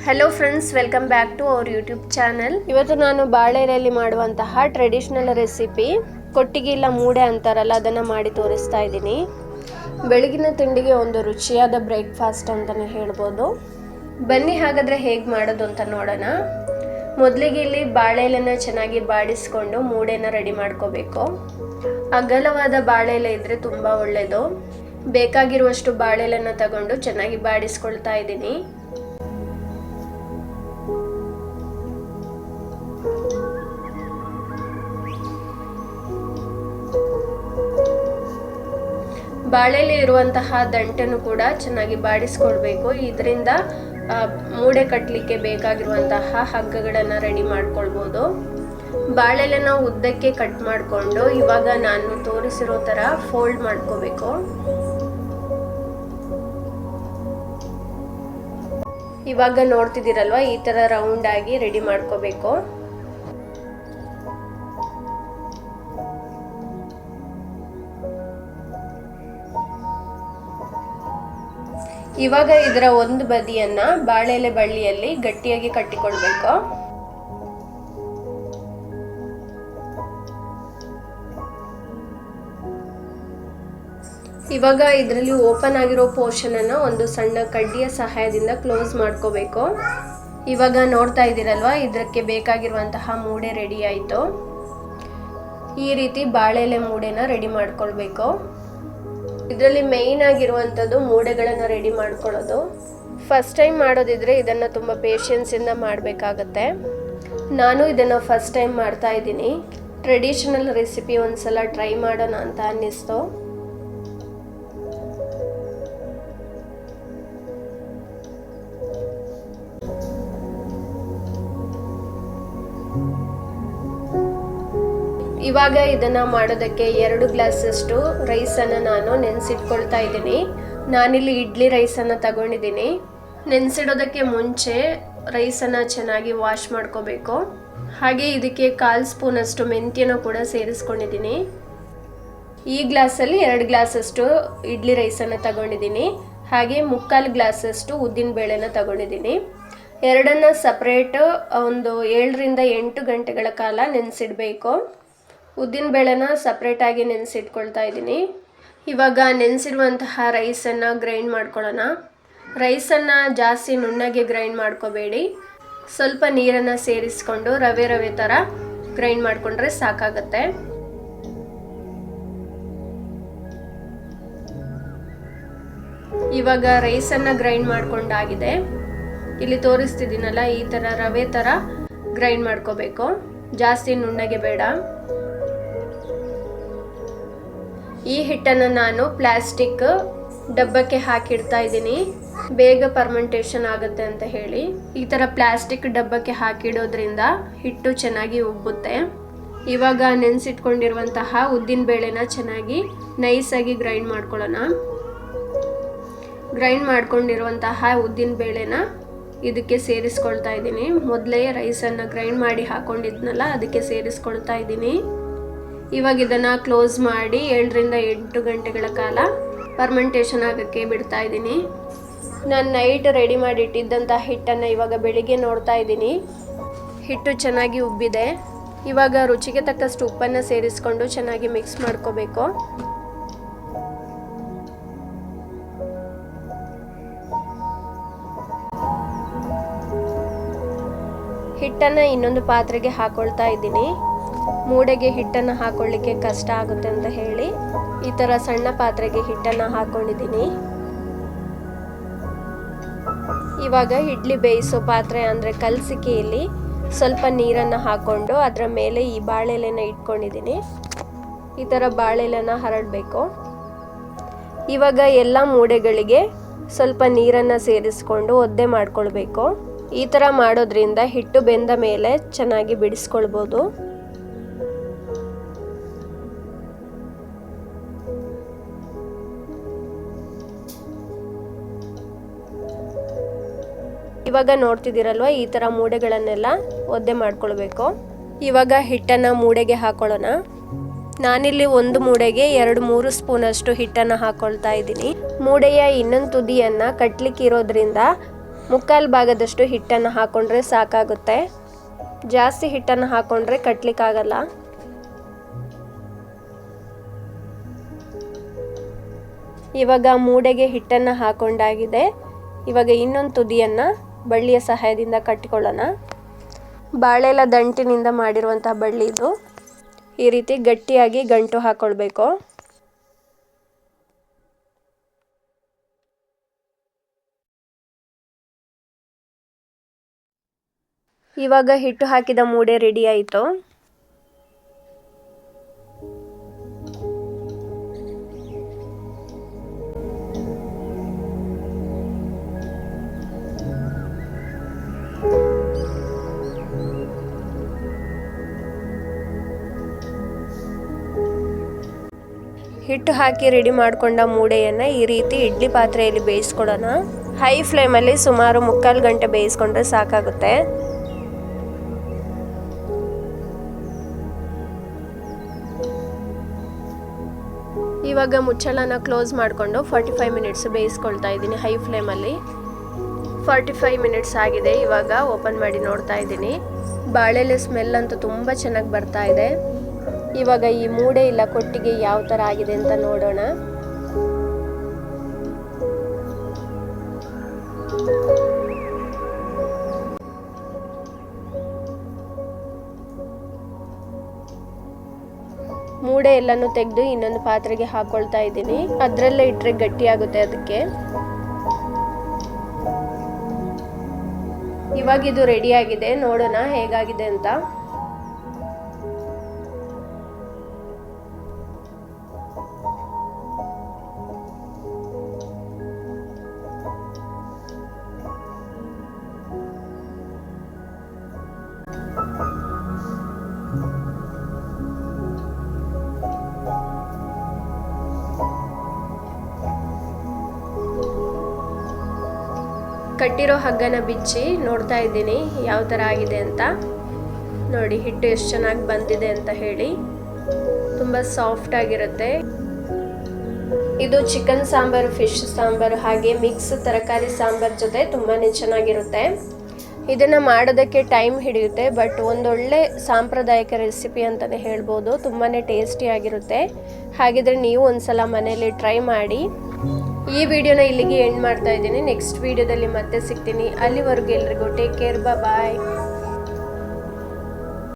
Hello friends, welcome back to our YouTube channel. ಇವತ್ತು ನಾನು ಬಾಳೆ ಎಲೆಯಲ್ಲಿ ಮಾಡುವಂತಹ ಟ್ರೆಡಿಷನಲ್ ರೆಸಿಪಿ ಕೊಟ್ಟಿಗೆ ಇಲ್ಲ ಮೂಡೆ ಅಂತಾರಲ್ಲ, ಅದನ್ನು ಮಾಡಿ ತೋರಿಸ್ತಾ ಇದ್ದೀನಿ. ಬೆಳಗಿನ ತಿಂಡಿಗೆ ಒಂದು ರುಚಿಯಾದ ಬ್ರೇಕ್ಫಾಸ್ಟ್ ಅಂತಲೇ ಹೇಳ್ಬೋದು. ಬನ್ನಿ ಹಾಗಾದರೆ ಹೇಗೆ ಮಾಡೋದು ಅಂತ ನೋಡೋಣ. ಮೊದಲಿಗೆ ಇಲ್ಲಿ ಬಾಳೆ ಎಲೆನ ಚೆನ್ನಾಗಿ ಬಾಡಿಸ್ಕೊಂಡು ಮೂಡೆನ ರೆಡಿ ಮಾಡ್ಕೋಬೇಕು. ಅಗಲವಾದ ಬಾಳೆ ಎಲೆ ಇದ್ದರೆ ತುಂಬ ಒಳ್ಳೆಯದು. ಬೇಕಾಗಿರುವಷ್ಟು ಬಾಳೆ ಎಲೆನ ತಗೊಂಡು ಚೆನ್ನಾಗಿ ಬಾಡಿಸ್ಕೊಳ್ತಾ ಇದ್ದೀನಿ. ಬಾಳೆಲೆ ಇರುವಂತಹ ದಂಟನ್ನು ಕೂಡ ಚೆನ್ನಾಗಿ ಬಾಡಿಸ್ಕೊಳ್ಬೇಕು. ಇದರಿಂದ ಮೂಡೆ ಕಟ್ಟಲಿಕ್ಕೆ ಬೇಕಾಗಿರುವಂತಹ ಹಗ್ಗಗಳನ್ನು ರೆಡಿ ಮಾಡ್ಕೊಳ್ಬೋದು. ಬಾಳೆಲೆನ ಉದ್ದಕ್ಕೆ ಕಟ್ ಮಾಡಿಕೊಂಡು ಇವಾಗ ನಾನು ತೋರಿಸಿರೋ ಥರ ಫೋಲ್ಡ್ ಮಾಡ್ಕೋಬೇಕು. ಇವಾಗ ನೋಡ್ತಿದ್ದೀರಲ್ವ, ಈ ಥರ ರೌಂಡ್ ಆಗಿ ರೆಡಿ ಮಾಡ್ಕೋಬೇಕು. ಇವಾಗ ಇದರ ಒಂದು ಬದಿಯನ್ನ ಬಾಳೆಲೆ ಬಳ್ಳಿಯಲ್ಲಿ ಗಟ್ಟಿಯಾಗಿ ಕಟ್ಟಿಕೊಳ್ಬೇಕು. ಇವಾಗ ಇದರಲ್ಲಿ ಓಪನ್ ಆಗಿರೋ ಪೋರ್ಷನ್ ಅನ್ನ ಒಂದು ಸಣ್ಣ ಕಡ್ಡಿಯ ಸಹಾಯದಿಂದ ಕ್ಲೋಸ್ ಮಾಡ್ಕೋಬೇಕು. ಇವಾಗ ನೋಡ್ತಾ ಇದ್ದೀರಲ್ವಾ, ಇದಕ್ಕೆ ಬೇಕಾಗಿರುವಂತಹ ಮೂಡೆ ರೆಡಿ ಆಯಿತು. ಈ ರೀತಿ ಬಾಳೆಲೆ ಮೂಡೆನ ರೆಡಿ ಮಾಡ್ಕೊಳ್ಬೇಕು. ಇದರಲ್ಲಿ ಮೇಯ್ನ್ ಆಗಿರುವಂಥದ್ದು ಮೂಡೆಗಳನ್ನು ರೆಡಿ ಮಾಡ್ಕೊಳ್ಳೋದು. ಫಸ್ಟ್ ಟೈಮ್ ಮಾಡೋದಿದ್ರೆ ಇದನ್ನು ತುಂಬ ಪೇಷನ್ಸಿಂದ ಮಾಡಬೇಕಾಗತ್ತೆ. ನಾನು ಇದನ್ನು ಫಸ್ಟ್ ಟೈಮ್ ಮಾಡ್ತಾ ಇದ್ದೀನಿ. ಟ್ರೆಡಿಷನಲ್ ರೆಸಿಪಿ ಒಂದ್ಸಲ ಟ್ರೈ ಮಾಡೋಣ ಅಂತ ಅನ್ನಿಸ್ತು. ಇವಾಗ ಇದನ್ನು ಮಾಡೋದಕ್ಕೆ 2 ಗ್ಲಾಸಷ್ಟು ರೈಸನ್ನು ನಾನು ನೆನೆಸಿಟ್ಕೊಳ್ತಾ ಇದ್ದೀನಿ. ನಾನಿಲ್ಲಿ ಇಡ್ಲಿ ರೈಸನ್ನು ತಗೊಂಡಿದ್ದೀನಿ. ನೆನೆಸಿಡೋದಕ್ಕೆ ಮುಂಚೆ ರೈಸನ್ನು ಚೆನ್ನಾಗಿ ವಾಶ್ ಮಾಡ್ಕೋಬೇಕು. ಹಾಗೆ ಇದಕ್ಕೆ 1/4 ಸ್ಪೂನಷ್ಟು ಮೆಂತ್ಯನ ಕೂಡ ಸೇರಿಸ್ಕೊಂಡಿದ್ದೀನಿ. ಈ ಗ್ಲಾಸಲ್ಲಿ 2 ಗ್ಲಾಸಷ್ಟು ಇಡ್ಲಿ ರೈಸನ್ನು ತಗೊಂಡಿದ್ದೀನಿ. ಹಾಗೆ 3/4 ಗ್ಲಾಸಷ್ಟು ಉದ್ದಿನ ಬೇಳೆನ ತಗೊಂಡಿದ್ದೀನಿ. ಎರಡನ್ನ ಸಪ್ರೇಟ್ ಒಂದು 7 ರಿಂದ 8 ಗಂಟೆಗಳ ಕಾಲ ನೆನೆಸಿಡಬೇಕು. ಉದ್ದಿನ ಬೇಳೆನ ಸಪ್ರೇಟಾಗಿ ನೆನೆಸಿಟ್ಕೊಳ್ತಾ ಇದ್ದೀನಿ. ಇವಾಗ ನೆನೆಸಿರುವಂತಹ ರೈಸನ್ನು ಗ್ರೈಂಡ್ ಮಾಡ್ಕೊಳ್ಳೋಣ. ರೈಸನ್ನು ಜಾಸ್ತಿ ನುಣ್ಣಗೆ ಗ್ರೈಂಡ್ ಮಾಡ್ಕೋಬೇಡಿ. ಸ್ವಲ್ಪ ನೀರನ್ನು ಸೇರಿಸ್ಕೊಂಡು ರವೆ ಥರ ಗ್ರೈಂಡ್ ಮಾಡಿಕೊಂಡ್ರೆ ಸಾಕಾಗತ್ತೆ. ಇವಾಗ ರೈಸನ್ನು ಗ್ರೈಂಡ್ ಮಾಡ್ಕೊಂಡಾಗಿದೆ. ಇಲ್ಲಿ ತೋರಿಸ್ತಿದ್ದೀನಲ್ಲ, ಈ ಥರ ರವೆ ಥರ ಗ್ರೈಂಡ್ ಮಾಡ್ಕೋಬೇಕು. ಜಾಸ್ತಿ ನುಣ್ಣಗೆ ಬೇಡ. ಈ ಹಿಟ್ಟನ್ನು ನಾನು ಪ್ಲಾಸ್ಟಿಕ್ ಡಬ್ಬಕ್ಕೆ ಹಾಕಿಡ್ತಾ ಇದ್ದೀನಿ, ಬೇಗ ಫರ್ಮೆಂಟೇಷನ್ ಆಗುತ್ತೆ ಅಂತ ಹೇಳಿ. ಈ ಥರ ಪ್ಲಾಸ್ಟಿಕ್ ಡಬ್ಬಕ್ಕೆ ಹಾಕಿಡೋದ್ರಿಂದ ಹಿಟ್ಟು ಚೆನ್ನಾಗಿ ಉಬ್ಬುತ್ತೆ. ಇವಾಗ ನೆನೆಸಿಟ್ಕೊಂಡಿರುವಂತಹ ಉದ್ದಿನ ಬೇಳೆನ ಚೆನ್ನಾಗಿ ನೈಸಾಗಿ ಗ್ರೈಂಡ್ ಮಾಡ್ಕೊಳ್ಳೋಣ. ಗ್ರೈಂಡ್ ಮಾಡ್ಕೊಂಡಿರುವಂತಹ ಉದ್ದಿನ ಬೇಳೆನ ಇದಕ್ಕೆ ಸೇರಿಸ್ಕೊಳ್ತಾ ಇದ್ದೀನಿ. ಮೊದಲೇ ರೈಸನ್ನು ಗ್ರೈಂಡ್ ಮಾಡಿ ಹಾಕೊಂಡಿದ್ನಲ್ಲ, ಅದಕ್ಕೆ ಸೇರಿಸ್ಕೊಳ್ತಾ ಇದ್ದೀನಿ. ಇವಾಗ ಇದನ್ನು ಕ್ಲೋಸ್ ಮಾಡಿ 7 ರಿಂದ 8 ಗಂಟೆಗಳ ಕಾಲ ಫರ್ಮೆಂಟೇಷನ್ ಆಗೋಕ್ಕೆ ಬಿಡ್ತಾ ಇದ್ದೀನಿ. ನಾನು ನೈಟ್ ರೆಡಿ ಮಾಡಿ ಇಟ್ಟಿದ್ದಂಥ ಹಿಟ್ಟನ್ನು ಇವಾಗ ಬೆಳಿಗ್ಗೆ ನೋಡ್ತಾ ಇದ್ದೀನಿ. ಹಿಟ್ಟು ಚೆನ್ನಾಗಿ ಉಬ್ಬಿದೆ. ಇವಾಗ ರುಚಿಗೆ ತಕ್ಕಷ್ಟು ಉಪ್ಪನ್ನು ಸೇರಿಸ್ಕೊಂಡು ಚೆನ್ನಾಗಿ ಮಿಕ್ಸ್ ಮಾಡ್ಕೋಬೇಕು. ಹಿಟ್ಟನ್ನು ಇನ್ನೊಂದು ಪಾತ್ರೆಗೆ ಹಾಕೊಳ್ತಾ ಇದ್ದೀನಿ. ಮೂಡೆಗೆ ಹಿಟ್ಟನ್ನು ಹಾಕೊಳ್ಳಿಕ್ಕೆ ಕಷ್ಟ ಆಗುತ್ತೆ ಅಂತ ಹೇಳಿ ಈ ಥರ ಸಣ್ಣ ಪಾತ್ರೆಗೆ ಹಿಟ್ಟನ್ನು ಹಾಕೊಂಡಿದ್ದೀನಿ. ಇವಾಗ ಇಡ್ಲಿ ಬೇಯಿಸೋ ಪಾತ್ರೆ ಅಂದರೆ ಕಲಸಿಕೆಯಲ್ಲಿ ಸ್ವಲ್ಪ ನೀರನ್ನು ಹಾಕ್ಕೊಂಡು ಅದರ ಮೇಲೆ ಈ ಬಾಳೆಲೆನ ಇಟ್ಕೊಂಡಿದ್ದೀನಿ. ಈ ಥರ ಬಾಳೆಲೆನ ಹರಡಬೇಕು. ಇವಾಗ ಎಲ್ಲ ಮೂಡೆಗಳಿಗೆ ಸ್ವಲ್ಪ ನೀರನ್ನು ಸೇರಿಸ್ಕೊಂಡು ಒದ್ದೆ ಮಾಡ್ಕೊಳ್ಬೇಕು. ಈ ಥರ ಮಾಡೋದ್ರಿಂದ ಹಿಟ್ಟು ಬೆಂದ ಮೇಲೆ ಚೆನ್ನಾಗಿ ಬಿಡಿಸ್ಕೊಳ್ಬೋದು. ಇವಾಗ ನೋಡ್ತಿದ್ದೀರಲ್ವ, ಈ ಥರ ಮೂಡೆಗಳನ್ನೆಲ್ಲ ಒದ್ದೆ ಮಾಡ್ಕೊಳ್ಬೇಕು. ಇವಾಗ ಹಿಟ್ಟನ್ನು ಮೂಡೆಗೆ ಹಾಕೊಳ್ಳೋಣ. ನಾನಿಲ್ಲಿ ಒಂದು ಮೂಡೆಗೆ 2-3 ಸ್ಪೂನಷ್ಟು ಹಿಟ್ಟನ್ನು ಹಾಕೊಳ್ತಾ ಇದ್ದೀನಿ. ಮೂಡೆಯ ಇನ್ನೊಂದು ತುದಿಯನ್ನು ಕಟ್ಲಿಕ್ಕೆ ಇರೋದ್ರಿಂದ ಮುಕ್ಕಾಲು ಭಾಗದಷ್ಟು ಹಿಟ್ಟನ್ನು ಹಾಕ್ಕೊಂಡ್ರೆ ಸಾಕಾಗುತ್ತೆ. ಜಾಸ್ತಿ ಹಿಟ್ಟನ್ನು ಹಾಕ್ಕೊಂಡ್ರೆ ಕಟ್ಲಿಕ್ಕಾಗಲ್ಲ. ಇವಾಗ ಮೂಡೆಗೆ ಹಿಟ್ಟನ್ನು ಹಾಕೊಂಡಾಗಿದೆ. ಇವಾಗ ಇನ್ನೊಂದು ತುದಿಯನ್ನು ಬಳ್ಳಿಯ ಸಹಾಯದಿಂದ ಕಟ್ಟಿಕೊಳ್ಳೋಣ. ಬಾಳೆಲ ದಂಟಿನಿಂದ ಮಾಡಿರುವಂತಹ ಬಳ್ಳಿ ಇದು. ಈ ರೀತಿ ಗಟ್ಟಿಯಾಗಿ ಗಂಟು ಹಾಕ್ಕೊಳ್ಬೇಕು. ಇವಾಗ ಹಿಟ್ಟು ಹಾಕಿದ ಮೂಡೆ ರೆಡಿ ಆಯಿತು. ಹಿಟ್ಟು ಹಾಕಿ ರೆಡಿ ಮಾಡಿಕೊಂಡ ಮೂಡೆಯನ್ನು ಈ ರೀತಿ ಇಡ್ಲಿ ಪಾತ್ರೆಯಲ್ಲಿ ಬೇಯಿಸ್ಕೊಡೋಣ. ಹೈ ಫ್ಲೇಮಲ್ಲಿ ಸುಮಾರು 3/4 ಗಂಟೆ ಬೇಯಿಸ್ಕೊಂಡ್ರೆ ಸಾಕಾಗುತ್ತೆ. ಇವಾಗ ಮುಚ್ಚಳನ ಕ್ಲೋಸ್ ಮಾಡಿಕೊಂಡು 45 ಮಿನಿಟ್ಸ್ ಬೇಯಿಸ್ಕೊಳ್ತಾ ಇದ್ದೀನಿ ಹೈ ಫ್ಲೇಮಲ್ಲಿ. 45 ಮಿನಿಟ್ಸ್ ಆಗಿದೆ. ಇವಾಗ ಓಪನ್ ಮಾಡಿ ನೋಡ್ತಾ ಇದ್ದೀನಿ. ಬಾಳೆಲೆ ಸ್ಮೆಲ್ ಅಂತೂ ತುಂಬ ಚೆನ್ನಾಗಿ ಬರ್ತಾ ಇದೆ. ಇವಾಗ ಈ ಮೂಡೆ ಇಲ್ಲ ಕೊಟ್ಟಿಗೆ ಯಾವ ಥರ ಆಗಿದೆ ಅಂತ ನೋಡೋಣ. ಮೂಡೆ ಎಲ್ಲನೂ ತೆಗೆದು ಇನ್ನೊಂದು ಪಾತ್ರೆಗೆ ಹಾಕೊಳ್ತಾ ಇದ್ದೀನಿ. ಅದರಲ್ಲೇ ಇಟ್ಟರೆ ಗಟ್ಟಿಯಾಗುತ್ತೆ ಅದಕ್ಕೆ. ಇವಾಗ ಇದು ರೆಡಿ ಆಗಿದೆ. ನೋಡೋಣ ಹೇಗಾಗಿದೆ ಅಂತ. ಕಟ್ಟಿರೋ ಹಗ್ಗನ ಬಿಚ್ಚಿ ನೋಡ್ತಾ ಇದ್ದೀನಿ ಯಾವ ಥರ ಆಗಿದೆ ಅಂತ. ನೋಡಿ ಹಿಟ್ಟು ಎಷ್ಟು ಚೆನ್ನಾಗಿ ಬಂದಿದೆ ಅಂತ ಹೇಳಿ. ತುಂಬ ಸಾಫ್ಟ್ ಆಗಿರುತ್ತೆ. ಇದು ಚಿಕನ್ ಸಾಂಬಾರು, ಫಿಶ್ ಸಾಂಬಾರು ಹಾಗೆ ಮಿಕ್ಸ್ ತರಕಾರಿ ಸಾಂಬಾರು ಜೊತೆ ತುಂಬಾ ಚೆನ್ನಾಗಿರುತ್ತೆ. ಇದನ್ನು ಮಾಡೋದಕ್ಕೆ ಟೈಮ್ ಹಿಡಿಯುತ್ತೆ, ಬಟ್ ಒಂದೊಳ್ಳೆ ಸಾಂಪ್ರದಾಯಿಕ ರೆಸಿಪಿ ಅಂತಲೇ ಹೇಳ್ಬೋದು. ತುಂಬಾ ಟೇಸ್ಟಿಯಾಗಿರುತ್ತೆ. ಹಾಗಿದ್ರೆ ನೀವು ಒಂದ್ಸಲ ಮನೆಯಲ್ಲಿ ಟ್ರೈ ಮಾಡಿ. ಈ ವಿಡಿಯೋನ ಇಲ್ಲಿಗೆ ಎಂಡ್ ಮಾಡ್ತಾ ಇದ್ದೀನಿ. ನೆಕ್ಸ್ಟ್ ವಿಡಿಯೋದಲ್ಲಿ ಮತ್ತೆ ಸಿಗ್ತೀನಿ. ಅಲ್ಲಿವರೆಗೂ ಎಲ್ರಿಗೂ ಟೇಕ್ ಕೇರ್, ಬಾಯ್.